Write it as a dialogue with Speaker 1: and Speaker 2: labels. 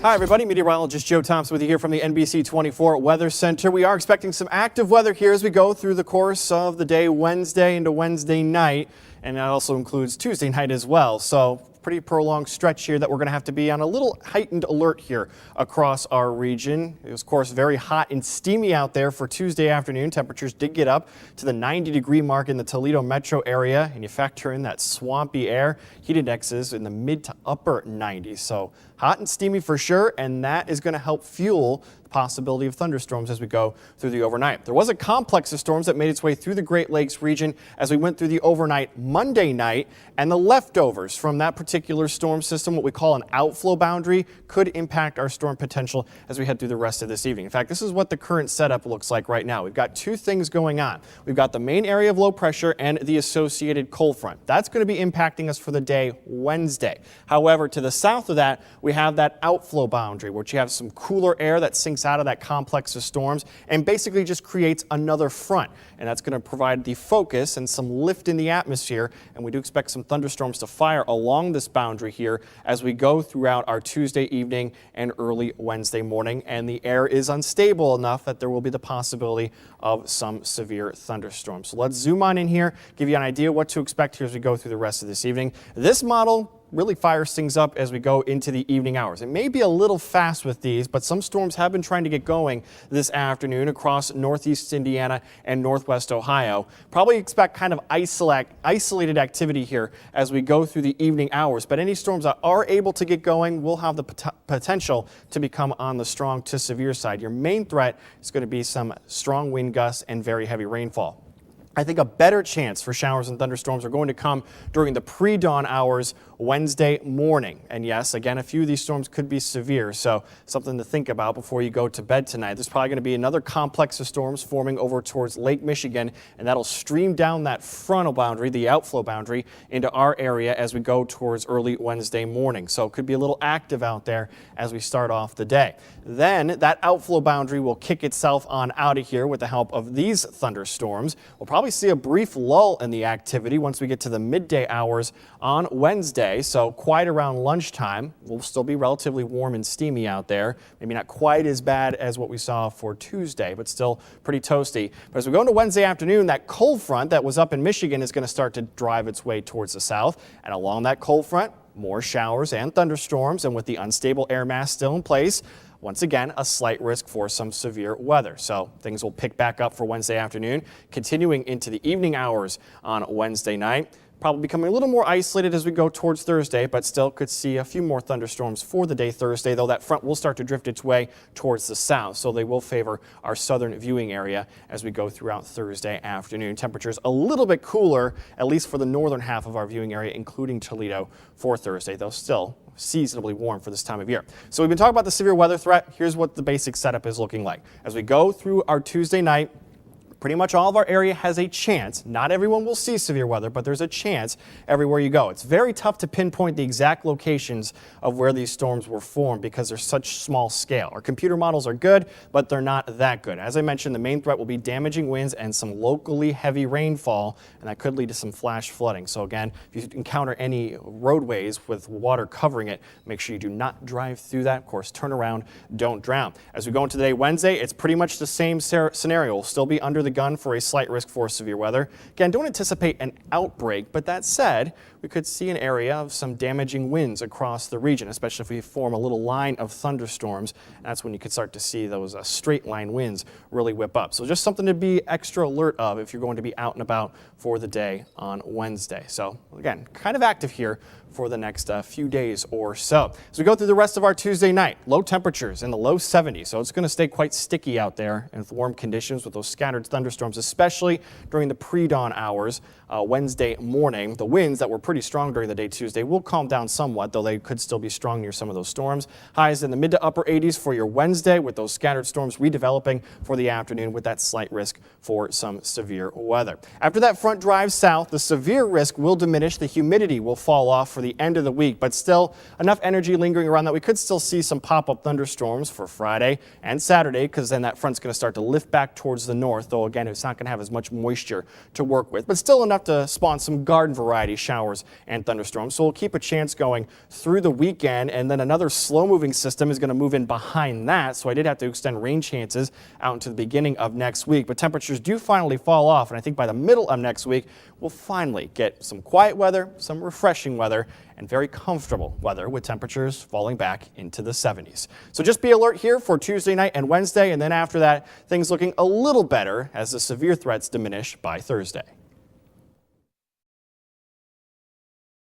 Speaker 1: Hi, everybody. Meteorologist Joe Thompson with you here from the NBC 24 Weather Center. We are expecting some active weather here as we go through the course of the day Wednesday into Wednesday night, and that also includes Tuesday night as well. So pretty prolonged stretch here that we're going to have to be on a little heightened alert here across our region. It was, of course, very hot and steamy out there for Tuesday afternoon. Temperatures did get up to the 90-degree mark in the Toledo metro area, and you factor in that swampy air, heat indexes in the mid to upper 90s. So hot and steamy for sure, and that is going to help fuel the possibility of thunderstorms as we go through the overnight. There was a complex of storms that made its way through the Great Lakes region as we went through the overnight Monday night, and the leftovers from that particular storm system, what we call an outflow boundary, could impact our storm potential as we head through the rest of this evening. In fact, this is what the current setup looks like right now. We've got two things going on. We've got the main area of low pressure and the associated cold front. That's going to be impacting us for the day Wednesday. However, to the south of that, we have that outflow boundary, which you have some cooler air that sinks out of that complex of storms and basically just creates another front. And that's going to provide the focus and some lift in the atmosphere. And we do expect some thunderstorms to fire along this boundary here as we go throughout our Tuesday evening and early Wednesday morning. And the air is unstable enough that there will be the possibility of some severe thunderstorms. So let's zoom on in here, give you an idea what to expect here as we go through the rest of this evening. This model really fires things up as we go into the evening hours. It may be a little fast with these, but some storms have been trying to get going this afternoon across northeast Indiana and northwest Ohio. Probably expect kind of isolated activity here as we go through the evening hours, but any storms that are able to get going will have the potential to become on the strong to severe side. Your main threat is going to be some strong wind gusts and very heavy rainfall. I think a better chance for showers and thunderstorms are going to come during the pre-dawn hours Wednesday morning. And yes, again, a few of these storms could be severe, so something to think about before you go to bed tonight. There's probably going to be another complex of storms forming over towards Lake Michigan, and that'll stream down that frontal boundary, the outflow boundary, into our area as we go towards early Wednesday morning. So it could be a little active out there as we start off the day. Then that outflow boundary will kick itself on out of here with the help of these thunderstorms. We'll probably see a brief lull in the activity once we get to the midday hours on Wednesday, so quite around lunchtime. We'll still be relatively warm and steamy out there. Maybe not quite as bad as what we saw for Tuesday, but still pretty toasty. But as we go into Wednesday afternoon, that cold front that was up in Michigan is going to start to drive its way towards the south, and along that cold front, more showers and thunderstorms, and with the unstable air mass still in place, once again, a slight risk for some severe weather. So things will pick back up for Wednesday afternoon, continuing into the evening hours on Wednesday night. Probably becoming a little more isolated as we go towards Thursday, but still could see a few more thunderstorms for the day Thursday, though that front will start to drift its way towards the south, so they will favor our southern viewing area as we go throughout Thursday afternoon. Temperatures a little bit cooler, at least for the northern half of our viewing area, including Toledo for Thursday, though still seasonably warm for this time of year. So we've been talking about the severe weather threat. Here's what the basic setup is looking like. As we go through our Tuesday night, pretty much all of our area has a chance. Not everyone will see severe weather, but there's a chance everywhere you go. It's very tough to pinpoint the exact locations of where these storms were formed because they're such small scale. Our computer models are good, but they're not that good. As I mentioned, the main threat will be damaging winds and some locally heavy rainfall, and that could lead to some flash flooding. So again, if you encounter any roadways with water covering it, make sure you do not drive through that. Of course, turn around, don't drown. As we go into today, Wednesday, it's pretty much the same scenario. We'll still be under the gun for a slight risk for severe weather. Again, don't anticipate an outbreak, but that said, we could see an area of some damaging winds across the region, especially if we form a little line of thunderstorms. That's when you could start to see those straight line winds really whip up. So just something to be extra alert of if you're going to be out and about for the day on Wednesday. So again, kind of active here for the next few days or so. As we go through the rest of our Tuesday night, low temperatures in the low 70s, so it's going to stay quite sticky out there and with warm conditions with those scattered thunderstorms, especially during the pre-dawn hours Wednesday morning. The winds that were pretty strong during the day Tuesday will calm down somewhat, though they could still be strong near some of those storms. Highs in the mid to upper 80s for your Wednesday, with those scattered storms redeveloping for the afternoon with that slight risk for some severe weather. After that front drives south, the severe risk will diminish. The humidity will fall off for the end of the week, but still enough energy lingering around that we could still see some pop-up thunderstorms for Friday and Saturday, because then that front's going to start to lift back towards the north, though again, it's not going to have as much moisture to work with, but still enough enough to spawn some garden variety showers and thunderstorms. So we'll keep a chance going through the weekend, and then another slow moving system is going to move in behind that. So I did have to extend rain chances out into the beginning of next week, but temperatures do finally fall off. And I think by the middle of next week, we'll finally get some quiet weather, some refreshing weather, and very comfortable weather with temperatures falling back into the 70s. So just be alert here for Tuesday night and Wednesday, and then after that, things looking a little better as the severe threats diminish by Thursday.